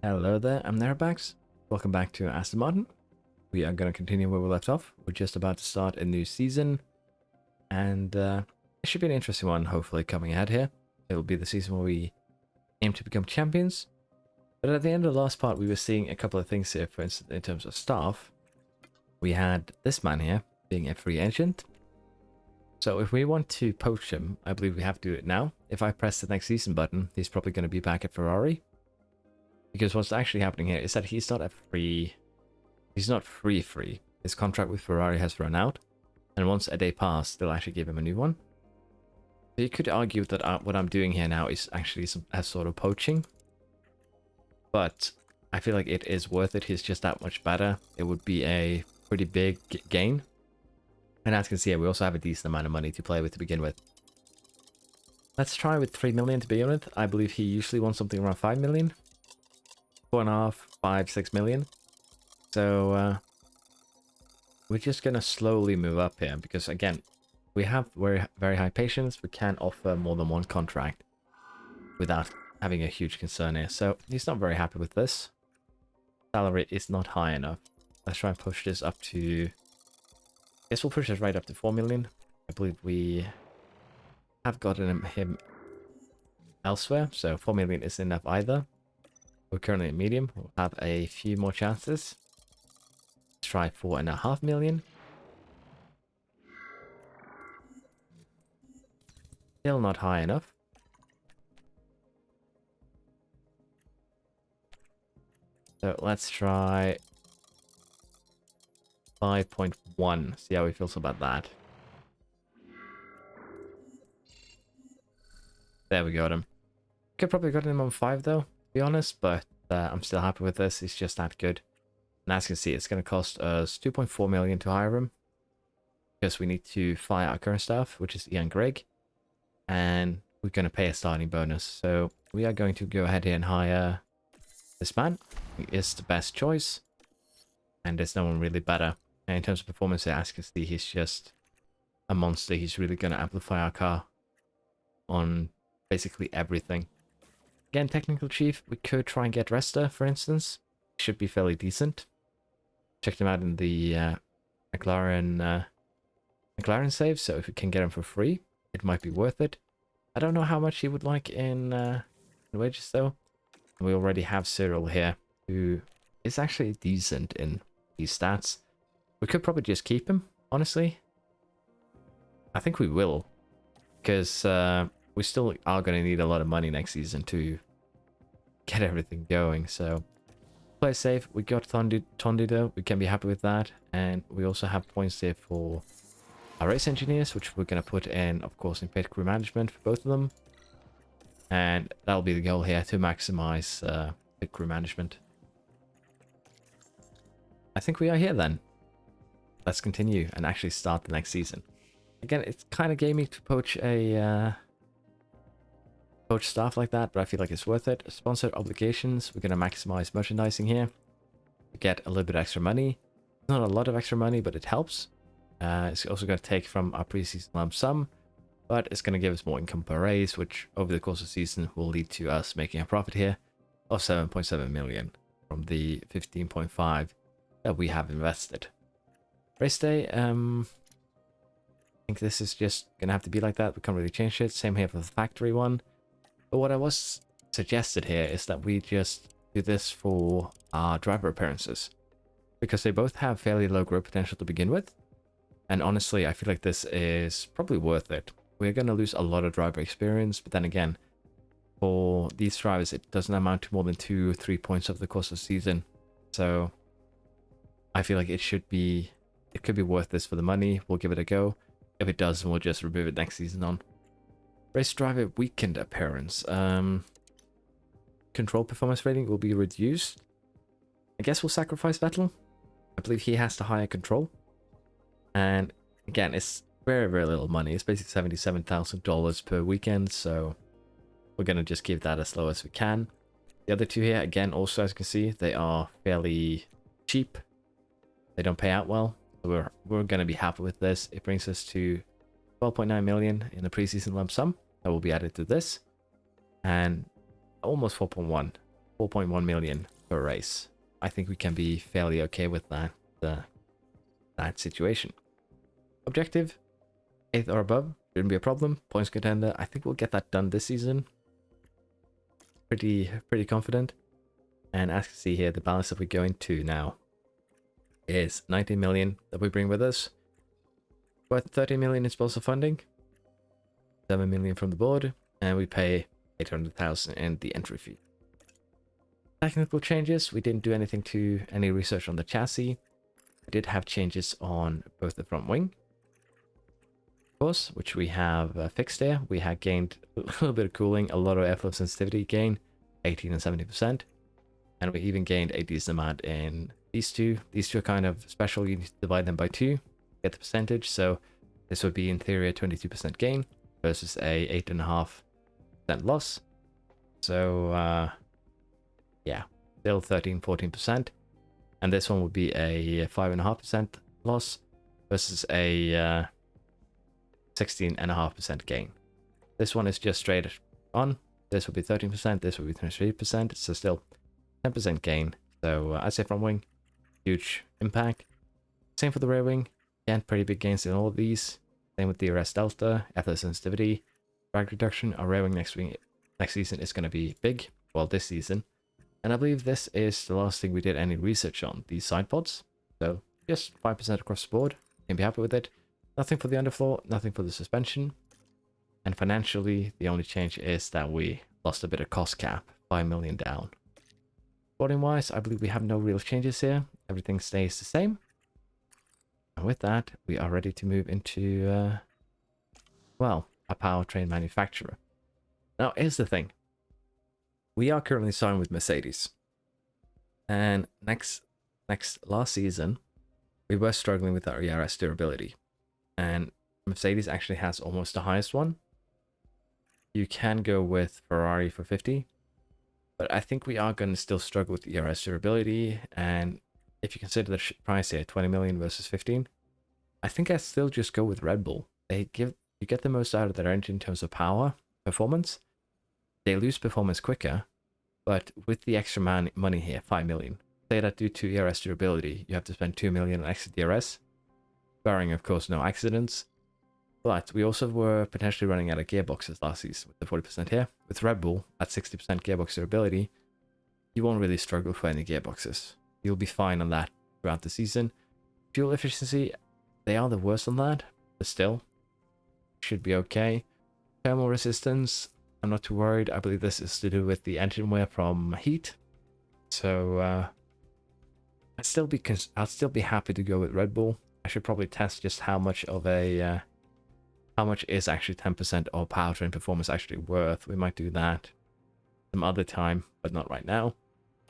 Hello there, I'm Nerabax. Welcome back to Aston Martin. We are going to continue where we left off. We're just about to start a new season, and it should be an interesting one, hopefully, coming ahead here. It will be the season where we aim to become champions. But at the end of the last part, we were seeing a couple of things here. For instance, in terms of staff, we had this man here being a free agent. So if we want to poach him, I believe we have to do it now. If I press the next season button, he's probably going to be back at Ferrari. Because what's actually happening here is that he's not free. His contract with Ferrari has run out, and once a day passed, they'll actually give him a new one. So you could argue that what I'm doing here now is actually a sort of poaching, but I feel like it is worth it. He's just that much better. It would be a pretty big gain, and as you can see, we also have a decent amount of money to play with to begin with. Let's try with 3 million to begin with. I believe he usually wants something around 5 million. 4.5, 5, 6 million. So we're just gonna slowly move up here because again, we have very high patience. We can offer more than one contract without having a huge concern here. So he's not very happy with this. Salary is not high enough. Let's try and push this up to. I guess we'll push this right up to 4 million. I believe we have gotten him elsewhere, so 4 million isn't enough either. We're currently at medium. We'll have a few more chances. Let's try 4.5 million. Still not high enough. So let's try 5.1. See how he feels about that. There we got him. Could probably got him on 5 though, be honest, but I'm still happy with this. He's just that good. And as you can see, it's going to cost us 2.4 million to hire him because we need to fire our current staff, which is Ian Greg, and we're going to pay a starting bonus. So we are going to go ahead here and hire this man. He is the best choice, and there's no one really better. And in terms of performance, as you can see, he's just a monster. He's really going to amplify our car on basically everything. Again, technical chief, we could try and get Resta, for instance. Should be fairly decent. Checked him out in the McLaren save, so if we can get him for free, it might be worth it. I don't know how much he would like in wages though. We already have Cyril here, who is actually decent in these stats. We could probably just keep him, honestly. I think we will, because we still are going to need a lot of money next season to get everything going. So play safe. We got Tondido. We can be happy with that. And we also have points there for our race engineers, which we're going to put in, of course, in pit crew management for both of them. And that'll be the goal here, to maximize pit crew management. I think we are here then. Let's continue and actually start the next season. Again, it's kind of gamey to poach a poach staff like that, but I feel like it's worth it. Sponsored obligations, we're going to maximize merchandising here to get a little bit extra money. Not a lot of extra money, but it helps. It's also going to take from our preseason lump sum, but it's going to give us more income per race, which over the course of the season will lead to us making a profit here of 7.7 million from the 15.5 that we have invested. Race day, I think this is just going to have to be like that. We can't really change it. Same here for the factory one. But what I was suggested here is that we just do this for our driver appearances, because they both have fairly low growth potential to begin with. And honestly, I feel like this is probably worth it. We're going to lose a lot of driver experience, but then again, for these drivers, it doesn't amount to more than 2 or 3 points over the course of the season. So I feel like it could be worth this for the money. We'll give it a go. If it does, we'll just remove it next season on. Race driver weekend appearance. Control performance rating will be reduced. I guess we'll sacrifice Vettel. I believe he has to hire control. And again, it's very, very little money. It's basically $77,000 per weekend. So we're going to just give that as low as we can. The other two here, again, also as you can see, they are fairly cheap. They don't pay out well. So we're going to be happy with this. It brings us to 12.9 million in the preseason lump sum that will be added to this, and almost 4.1 4.1 million per race. I think we can be fairly okay with that that situation. Objective, 8th or above, shouldn't be a problem. Points contender, I think we'll get that done this season. Pretty confident. And as you can see here, the balance that we go into now is 19 million that we bring with us. But 30 million in sponsor funding, 7 million from the board, and we pay 800,000 in the entry fee. Technical changes, we didn't do anything to any research on the chassis. We did have changes on both the front wing, of course, which we have fixed here. We had gained a little bit of cooling, a lot of airflow sensitivity gain, 18 and 70%. And we even gained a decent amount in these two. These two are kind of special. You need to divide them by 2, get the percentage. So this would be in theory a 22% gain versus a 8.5% loss. So yeah, still 13-14%. And this one would be a 5.5% loss versus a 16.5% gain. This one is just straight on. This would be 13%. This would be 23%. So still 10% gain. So I'd say front wing, huge impact. Same for the rear wing. Again, pretty big gains in all of these. Same with DRS delta, airflow sensitivity, drag reduction. Our rear wing next season is going to be big. Well, this season. And I believe this is the last thing we did any research on, these side pods. So just 5% across the board. Can be happy with it. Nothing for the underfloor, nothing for the suspension. And financially, the only change is that we lost a bit of cost cap, 5 million down. Boarding wise, I believe we have no real changes here. Everything stays the same. And with that, we are ready to move into, well, a powertrain manufacturer. Now, here's the thing. We are currently signed with Mercedes. And last season, we were struggling with our ERS durability. And Mercedes actually has almost the highest one. You can go with Ferrari for 50. But I think we are going to still struggle with ERS durability. And if you consider the price here, 20 million versus 15, I think I'd still just go with Red Bull. You get the most out of their engine in terms of power, performance. They lose performance quicker, but with the extra money here, 5 million. Say that due to ERS durability, you have to spend 2 million on extra DRS, barring of course no accidents. But we also were potentially running out of gearboxes last season with the 40% here. With Red Bull at 60% gearbox durability, you won't really struggle for any gearboxes. You'll be fine on that throughout the season. Fuel efficiency, they are the worst on that, but still, should be okay. Thermal resistance, I'm not too worried. I believe this is to do with the engine wear from heat. So I'll still be happy to go with Red Bull. I should probably test just how much is actually 10% of powertrain performance actually worth. We might do that some other time, but not right now.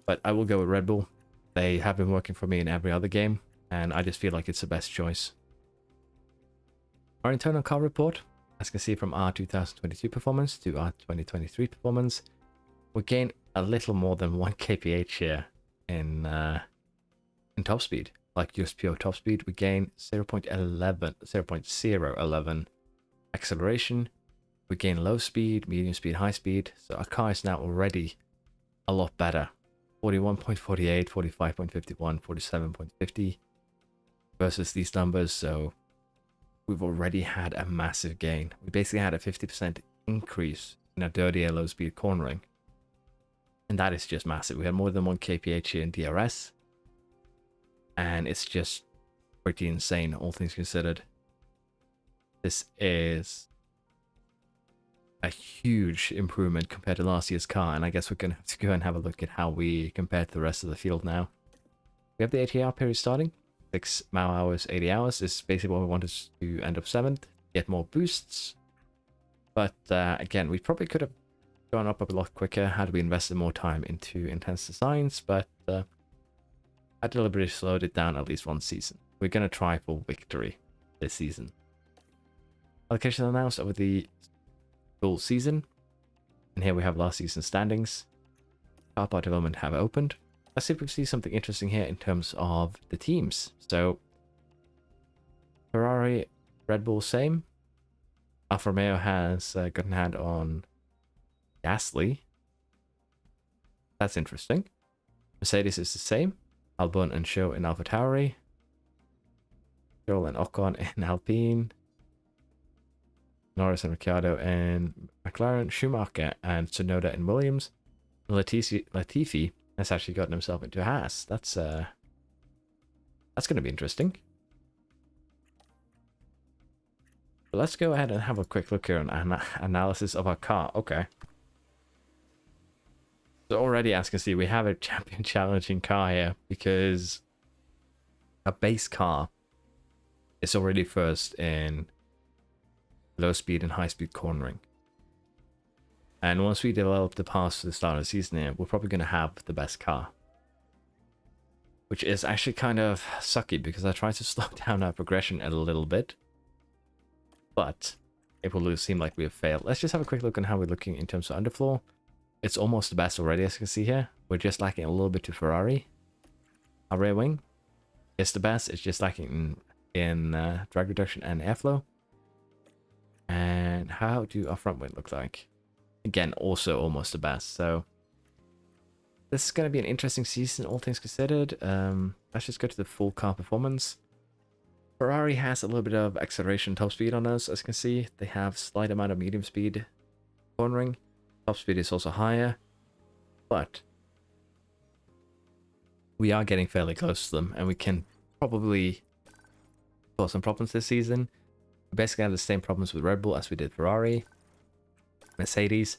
But I will go with Red Bull. They have been working for me in every other game, and I just feel like it's the best choice. Our internal car report, as you can see from our 2022 performance to our 2023 performance, we gained a little more than 1 kph here in top speed. Like just pure top speed, we gain 0.011 acceleration. We gain low speed, medium speed, high speed. So our car is now already a lot better. 41.48, 45.51, 47.50 versus these numbers. So we've already had a massive gain. We basically had a 50% increase in our dirty low speed cornering. And that is just massive. We had more than 1 kph here in DRS. And it's just pretty insane, all things considered. This is a huge improvement compared to last year's car. And I guess we're going to have to go and have a look at how we compare to the rest of the field now. We have the ATR period starting. 6 mile hours, 80 hours. This is basically what we wanted to end up 7th. Get more boosts. But again, we probably could have gone up a lot quicker had we invested more time into intense designs. But I deliberately slowed it down at least one season. We're going to try for victory this season. Allocation announced over the full season. And here we have last season's standings. Car part development have opened. Let's see if we see something interesting here in terms of the teams. So, Ferrari, Red Bull, same. Alfa Romeo has gotten a hand on Gasly. That's interesting. Mercedes is the same. Albon and Show in AlphaTauri. Stroll and Ocon in Alpine. Norris and Ricciardo in McLaren. Schumacher and Tsunoda in Williams. Latifi has actually gotten himself into a Haas. That's going to be interesting. But let's go ahead and have a quick look here on analysis of our car. Okay. So already, as you can see, we have a champion challenging car here because a base car is already first in low speed and high speed cornering. And once we develop the pass for the start of the season here, we're probably going to have the best car. Which is actually kind of sucky because I tried to slow down our progression a little bit. But it will seem like we have failed. Let's just have a quick look on how we're looking in terms of underfloor. It's almost the best already, as you can see here. We're just lacking a little bit to Ferrari. Our rear wing is the best. It's just lacking in drag reduction and airflow. And how do our front wing look like? Again, also almost the best. So this is going to be an interesting season, all things considered. Let's just go to the full car performance. Ferrari has a little bit of acceleration top speed on us, as you can see. They have slight amount of medium speed cornering. Top speed is also higher, but we are getting fairly close to them, and we can probably cause some problems this season. We basically have the same problems with Red Bull as we did Ferrari. Mercedes,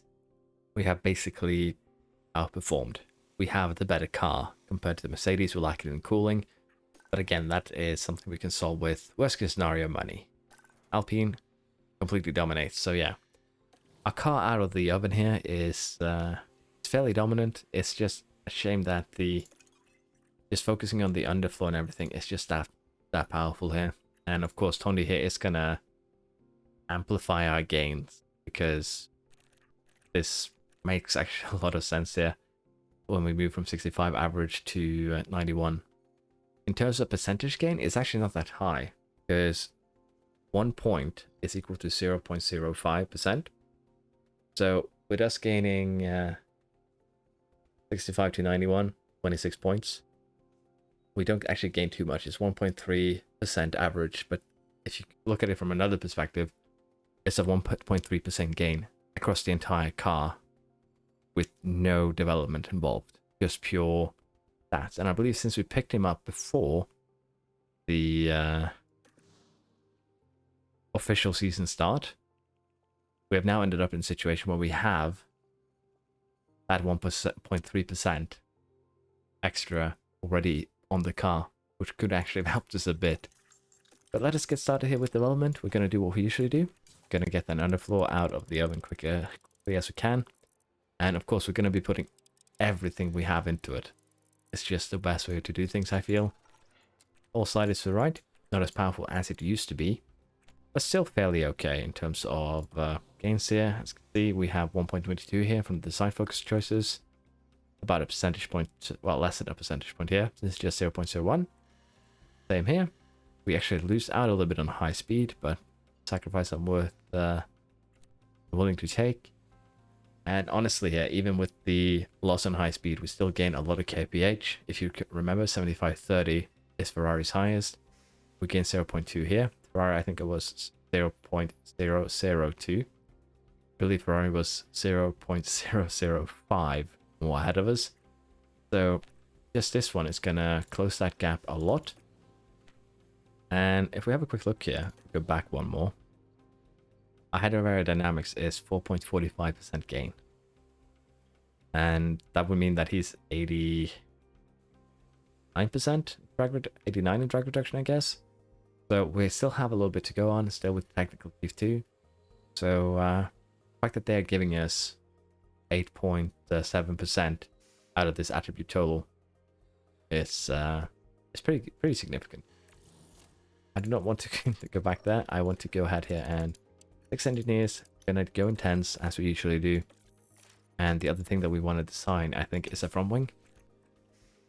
we have basically outperformed. We have the better car compared to the Mercedes. We're lacking in cooling. But again, that is something we can solve with worst case scenario money. Alpine completely dominates. So yeah, our car out of the oven here is it's fairly dominant. It's just a shame that just focusing on the underfloor and everything is just that powerful here. And of course, Tondi here is gonna amplify our gains because this makes actually a lot of sense here when we move from 65 average to 91. In terms of percentage gain, it's actually not that high because 1 point is equal to 0.05%. So with us gaining 65 to 91, 26 points, we don't actually gain too much. It's 1.3% average, but if you look at it from another perspective, it's a 1.3% gain across the entire car with no development involved, just pure stats. And I believe since we picked him up before the official season start, we have now ended up in a situation where we have that 1.3% extra already on the car, which could actually have helped us a bit. But let us get started here with development. We're going to do what we usually do. We're going to get that underfloor out of the oven quickly as we can. And of course, we're going to be putting everything we have into it. It's just the best way to do things, I feel. All sliders to the right. Not as powerful as it used to be, but still fairly okay in terms of gains here. As you can see, we have 1.22 here from the side focus choices. About a percentage point, well, less than a percentage point here. This is just 0.01. Same here. We actually lose out a little bit on high speed, but sacrifice I'm willing to take. And honestly here, even with the loss on high speed, we still gain a lot of kph. If you remember, 75.30 is Ferrari's highest. We gain 0.2 here. Ferrari, I think it was 0.002. I believe Ferrari was 0.005 more ahead of us. So just this one is going to close that gap a lot. And if we have a quick look here, go back one more. Our head of aerodynamics is 4.45% gain. And that would mean that he's 89% in drag reduction, I guess. So we still have a little bit to go on, still with technical chief 2. So the fact that they're giving us 8.7% out of this attribute total is pretty significant. I do not want to go back there. I want to go ahead here and 6 engineers, gonna go intense as we usually do. And the other thing that we want to design, I think, is a front wing.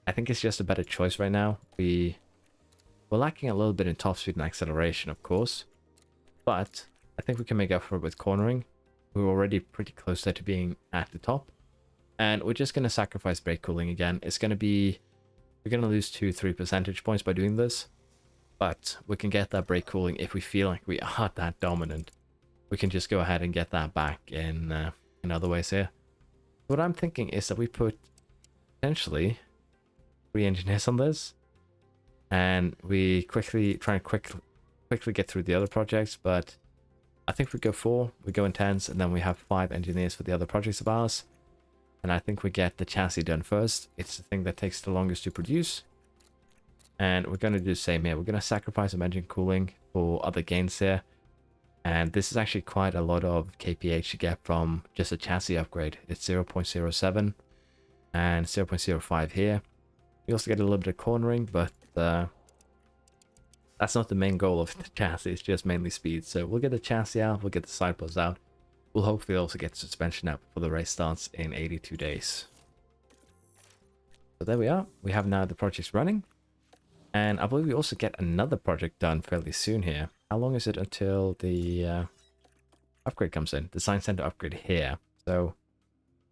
I think it's just a better choice right now. We're lacking a little bit in top speed and acceleration, of course, but I think we can make up for it with cornering. We're already pretty close there to being at the top. And we're just going to sacrifice brake cooling again. It's going to be... We're going to lose 2-3 percentage points by doing this. But we can get that brake cooling if we feel like we are that dominant. We can just go ahead and get that back in other ways here. What I'm thinking is that we put potentially 3 engineers on this. And we quickly get through the other projects. But I think we go 4, we go intense, and then we have 5 engineers for the other projects of ours. And I think we get the chassis done first. It's the thing that takes the longest to produce. And we're going to do the same here. We're going to sacrifice some engine cooling for other gains here. And this is actually quite a lot of kph to get from just a chassis upgrade. It's 0.07 and 0.05 here. We also get a little bit of cornering, but that's not the main goal of the chassis. It's just mainly speed. So we'll get the chassis out. We'll get the side pods out. We'll hopefully also get suspension out before the race starts in 82 days. So there we are. We have now the projects running. And I believe we also get another project done fairly soon here. How long is it until the upgrade comes in? The Design Center upgrade here. So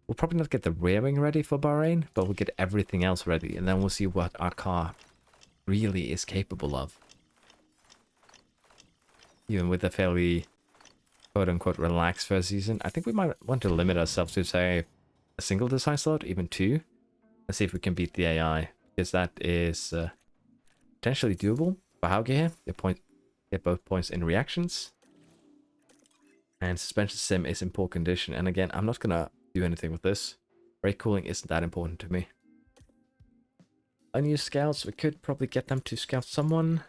we'll probably not get the rear wing ready for Bahrain, but we'll get everything else ready. And then we'll see what our car really is capable of. Even with a fairly quote-unquote relaxed first season, I think we might want to limit ourselves to, say, a single design slot, even 2. Let's see if we can beat the AI, because that is potentially doable for Hauge here. Get both points in reactions. And suspension sim is in poor condition. And again, I'm not going to do anything with this. Brake cooling isn't that important to me. Unused scouts, we could probably get them to scout someone.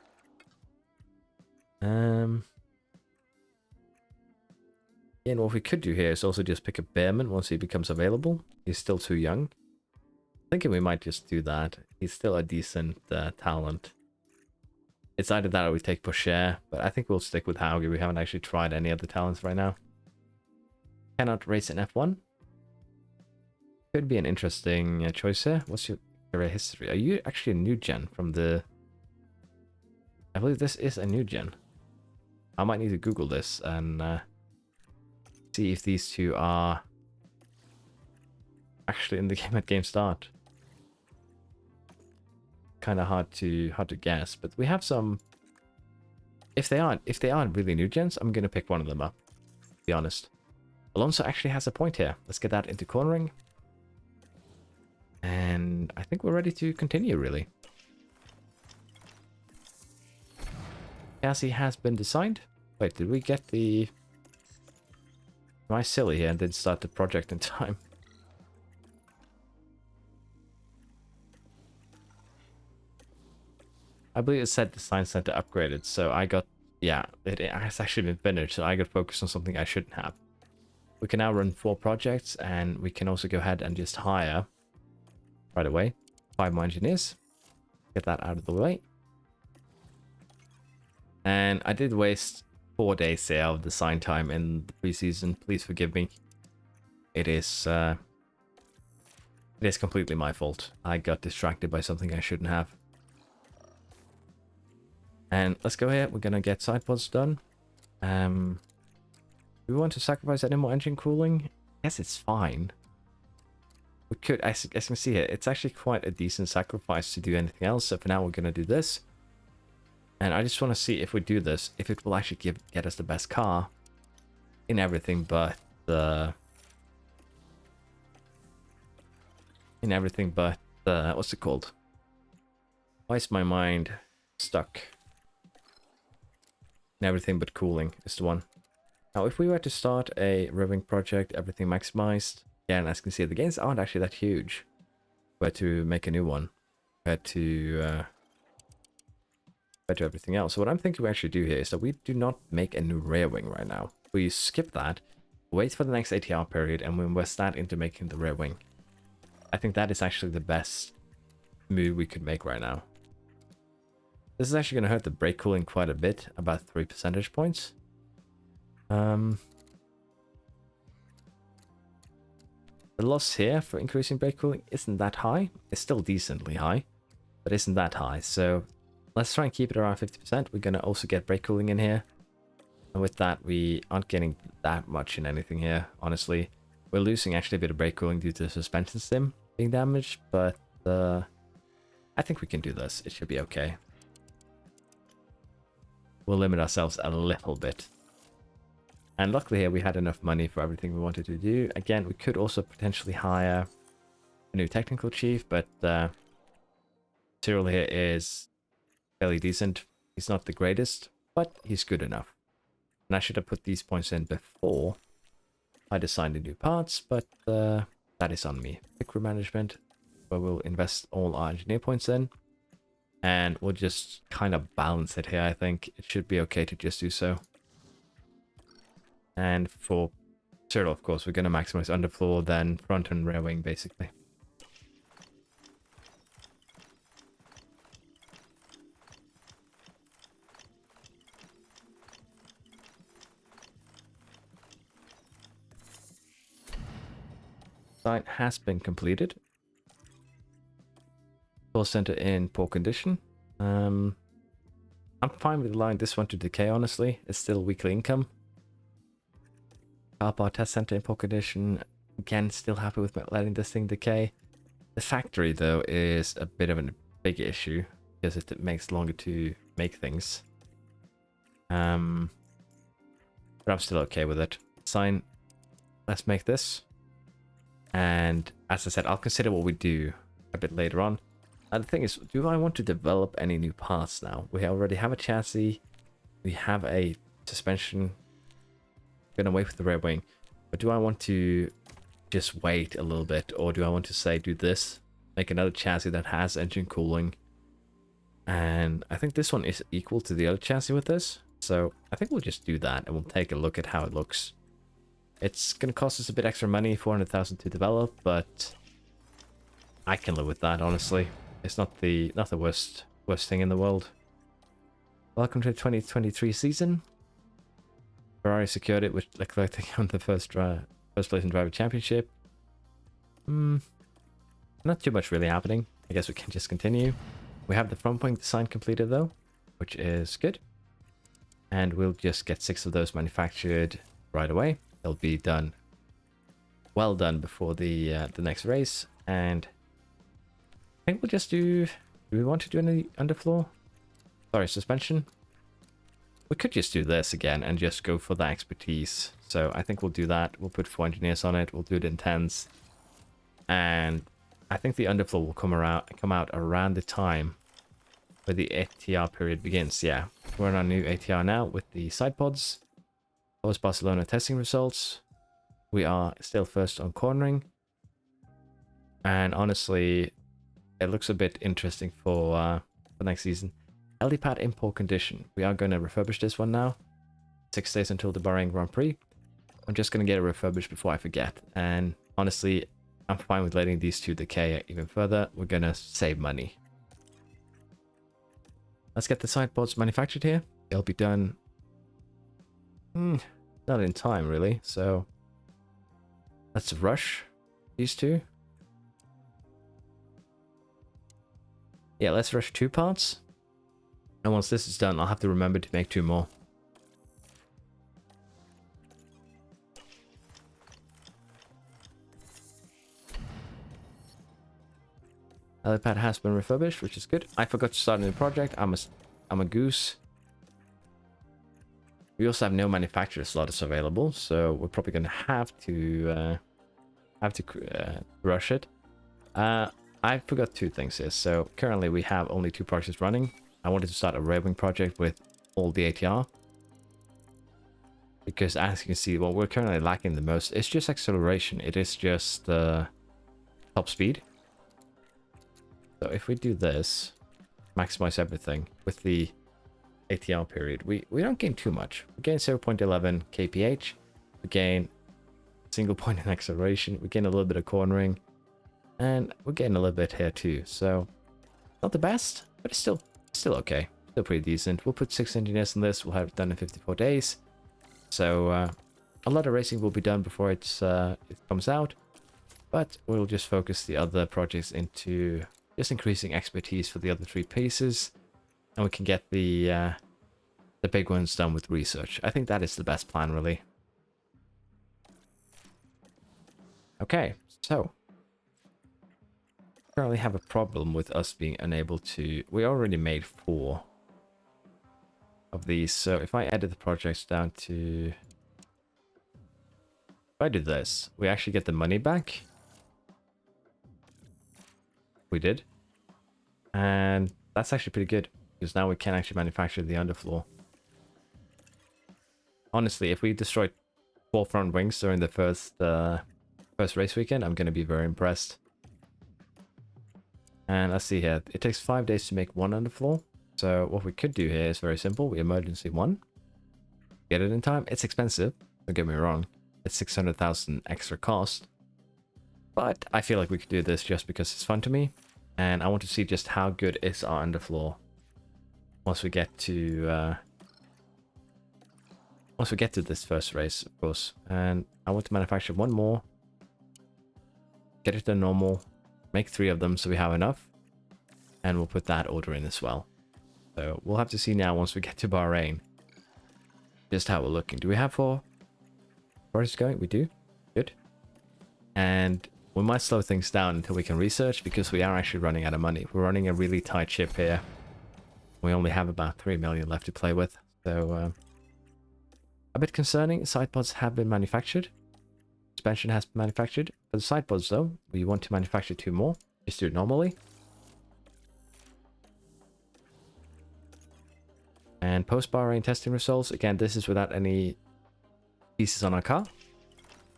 And what we could do here is also just pick a Behrman once he becomes available. He's still too young. Thinking we might just do that. He's still a decent talent. It's either that or we take Pocher, but I think we'll stick with Hauge. We haven't actually tried any other talents right now. Cannot race in F1. Could be an interesting choice here. What's your career history? Are you actually a new gen from the... I believe this is a new gen. I might need to Google this and see if these two are actually in the game at game start. Kind of hard to guess, but we have some. If they aren't really new gens, I'm gonna pick one of them up. To be honest, Alonso actually has a point here. Let's get that into cornering, and I think we're ready to continue. Really, chassis has been designed. Wait, did we get the? Am I silly here and didn't start the project in time? I believe it said Design Center upgraded, so I got... Yeah, it has actually been finished, so I got focused on something I shouldn't have. We can now run 4 projects, and we can also go ahead and just hire, right away, 5 more engineers. Get that out of the way. And I did waste 4 days here of design time in the preseason. Please forgive me. It is completely my fault. I got distracted by something I shouldn't have. And let's go here. We're gonna get side pods done. Do we want to sacrifice any more engine cooling? Yes, it's fine. We could, as you can see here, it's actually quite a decent sacrifice to do anything else. So for now, we're gonna do this. And I just want to see if we do this, if it will actually get us the best car in everything but what's it called? Why is my mind stuck? In everything but cooling is the one. Now, if we were to start a rowing project, everything maximized, yeah, and as you can see, the gains aren't actually that huge. Where to make a new one, compared to everything else. So what I'm thinking we actually do here is that we do not make a new rear wing right now. We skip that, wait for the next ATR period, and we invest that into making the rear wing. I think that is actually the best move we could make right now. This is actually going to hurt the brake cooling quite a bit, about 3 percentage points. The loss here for increasing brake cooling isn't that high. It's still decently high, but isn't that high. So let's try and keep it around 50%. We're going to also get brake cooling in here. And with that, we aren't getting that much in anything here, honestly. We're losing actually a bit of brake cooling due to the suspension stem being damaged, but I think we can do this. It should be okay. We'll limit ourselves a little bit. And luckily here we had enough money for everything we wanted to do. Again, we could also potentially hire a new technical chief, but Cyril here is fairly decent. He's not the greatest, but he's good enough. And I should have put these points in before I designed the new parts, but that is on me. Crew management, where we'll invest all our engineer points in. And we'll just kind of balance it here, I think. It should be okay to just do so. And for Cyril, of course, we're going to maximize underfloor, then front and rear wing, basically. Design has been completed. Call center in poor condition. I'm fine with allowing this one to decay, honestly. It's still weekly income. Car part test center in poor condition. Again, still happy with letting this thing decay. The factory, though, is a bit of a big issue because it makes longer to make things. But I'm still okay with it. Sign. Let's make this. And as I said, I'll consider what we do a bit later on. And the thing is, do I want to develop any new parts now? We already have a chassis. We have a suspension. Gonna wait for the rear wing. But do I want to just wait a little bit? Or do I want to say, do this? Make another chassis that has engine cooling. And I think this one is equal to the other chassis with this. So I think we'll just do that. And we'll take a look at how it looks. It's going to cost us a bit extra money, 400,000 to develop, but I can live with that, honestly. It's not the worst thing in the world. Welcome to the 2023 season. Ferrari secured it with Leclerc on the first place in driver championship. Not too much really happening. I guess we can just continue. We have the front wing design completed though, which is good. And we'll just get 6 of those manufactured right away. They'll be done, well done before the next race. And I think we'll just do we want to do any underfloor? Sorry, suspension. We could just do this again and just go for the expertise. So I think we'll do that. We'll put 4 engineers on it. We'll do it in 10s. And I think the underfloor will come out around the time where the ATR period begins. Yeah, we're on our new ATR now with the side pods. Post Barcelona testing results. We are still first on cornering. And honestly, it looks a bit interesting for next season. LD pad in poor condition. We are going to refurbish this one now. 6 days until the Bahrain Grand Prix. I'm just going to get it refurbished before I forget. And honestly, I'm fine with letting these two decay even further. We're going to save money. Let's get the side pods manufactured here. It'll be done not in time, really. So let's rush these two. Yeah, let's rush 2 parts. And once this is done, I'll have to remember to make 2 more. Helipad has been refurbished, which is good. I forgot to start a new project. I'm a goose. We also have no manufacturer slots available, so we're probably going to have to rush it. I forgot 2 things here. So currently we have only 2 projects running. I wanted to start a rail wing project with all the ATR. Because as you can see, what we're currently lacking the most is just acceleration. It is just top speed. So if we do this, maximize everything with the ATR period, we don't gain too much. We gain 0.11 kph. We gain single point in acceleration. We gain a little bit of cornering. And we're getting a little bit here too. So not the best, but it's still okay. Still pretty decent. We'll put 6 engineers in this. We'll have it done in 54 days. So a lot of racing will be done before it comes out. But we'll just focus the other projects into just increasing expertise for the other 3 pieces. And we can get the big ones done with research. I think that is the best plan, really. Okay, so currently have a problem with us being unable to... We already made 4 of these, so if I edit the projects down to... If I do this, we actually get the money back. We did. And that's actually pretty good, because now we can actually manufacture the underfloor. Honestly, if we destroyed 4 front wings during the first race weekend, I'm going to be very impressed. And let's see here. It takes 5 days to make 1 underfloor. So what we could do here is very simple. We emergency 1. Get it in time. It's expensive. Don't get me wrong. It's 600,000 extra cost. But I feel like we could do this just because it's fun to me. And I want to see just how good is our underfloor once we get to this first race, of course. And I want to manufacture 1 more. Get it to normal. Make 3 of them so we have enough. And we'll put that order in as well. So we'll have to see now once we get to Bahrain just how we're looking. Do we have 4 projects going? We do. Good. And we might slow things down until we can research because we are actually running out of money. We're running a really tight ship here. We only have about 3 million left to play with. So a bit concerning. Side pods have been manufactured. Suspension has been manufactured. For the side pods though, we want to manufacture 2 more. Just do it normally. And post-Bahrain testing results. Again, this is without any pieces on our car.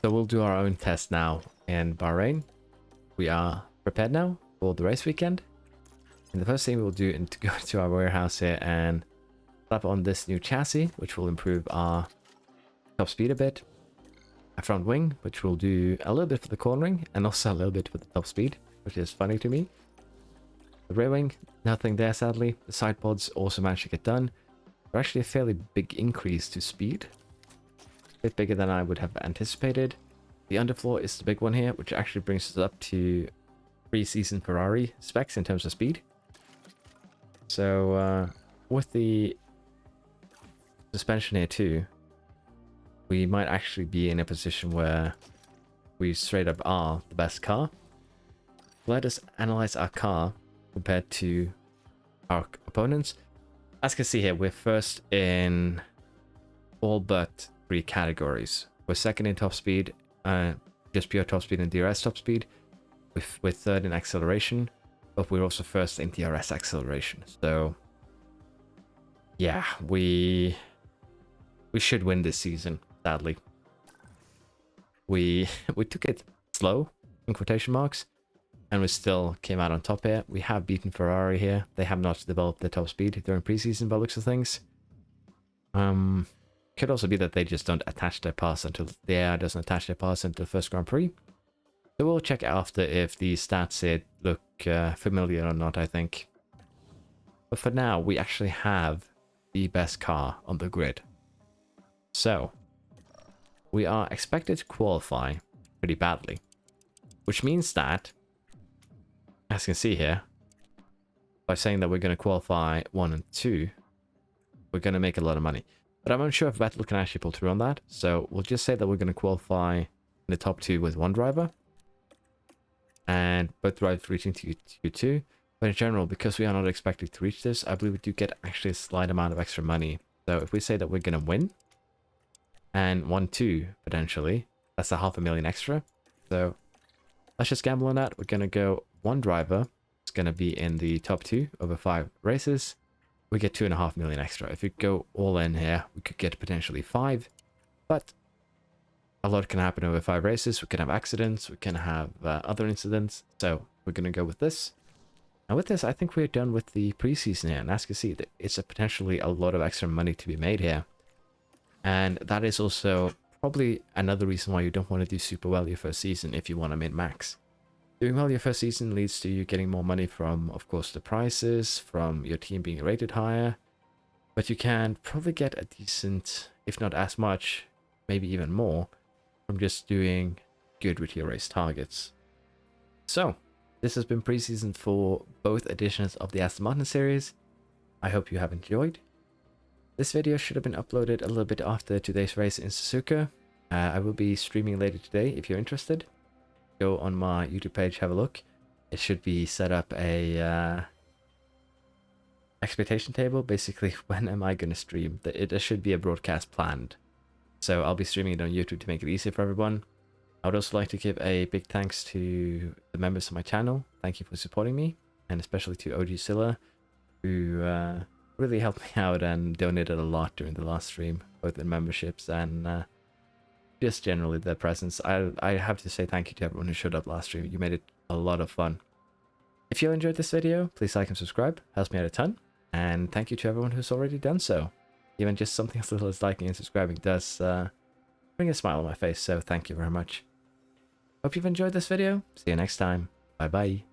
So we'll do our own test now in Bahrain. We are prepared now for the race weekend. And the first thing we'll do is to go to our warehouse here and slap on this new chassis, which will improve our top speed a bit. A front wing, which will do a little bit for the cornering and also a little bit for the top speed, which is funny to me. The rear wing, nothing there sadly. The side pods also managed to get done. They're actually a fairly big increase to speed. A bit bigger than I would have anticipated. The underfloor is the big one here, which actually brings us up to pre-season Ferrari specs in terms of speed. So with the suspension here too, we might actually be in a position where we straight up are the best car. Let us analyze our car compared to our opponents. As you can see here, we're first in all but 3 categories. We're second in top speed, just pure top speed and DRS top speed. We're third in acceleration, but we're also first in DRS acceleration. So yeah, we should win this season, sadly. We took it slow, in quotation marks, and we still came out on top here. We have beaten Ferrari here. They have not developed their top speed during preseason by looks of things. Could also be that they just don't attach their parts until the AI doesn't attach their parts until the first Grand Prix. So we'll check after if the stats here look familiar or not, I think. But for now, we actually have the best car on the grid. So we are expected to qualify pretty badly, which means that, as you can see here, by saying that we're going to qualify 1 and 2, we're going to make a lot of money. But I'm unsure if Vettel can actually pull through on that. So we'll just say that we're going to qualify in the top 2 with 1 driver. And both drivers reaching to Q2. But in general, because we are not expected to reach this, I believe we do get actually a slight amount of extra money. So if we say that we're going to win, and 1-2 potentially, that's $500,000 extra. So let's just gamble on that. We're going to go 1 driver. It's going to be in the top 2 over 5 races. We get $2.5 million extra. If we go all in here, we could get potentially 5. But a lot can happen over 5 races. We can have accidents. We can have other incidents. So we're going to go with this. And with this, I think we're done with the preseason here. And as you can see, it's potentially a lot of extra money to be made here. And that is also probably another reason why you don't want to do super well your first season if you want to min-max. Doing well your first season leads to you getting more money from, of course, the prizes, from your team being rated higher. But you can probably get a decent, if not as much, maybe even more, from just doing good with your race targets. So, this has been preseason for both editions of the Aston Martin series. I hope you have enjoyed. This video should have been uploaded a little bit after today's race in Suzuka. I will be streaming later today if you're interested. go on my YouTube page, have a look. It should be set up a expectation table. Basically, when am I going to stream? There should be a broadcast planned. So I'll be streaming it on YouTube to make it easier for everyone. I would also like to give a big thanks to the members of my channel. Thank you for supporting me, and especially to OG Silla, who really helped me out and donated a lot during the last stream, both in memberships and just generally their presence. I have to say thank you to everyone who showed up last stream. You made it a lot of fun. If you enjoyed this video, please like and subscribe. Helps me out a ton. And thank you to everyone who's already done so. Even just something as little as liking and subscribing does bring a smile on my face, so thank you very much. Hope you've enjoyed this video. See you next time. Bye bye.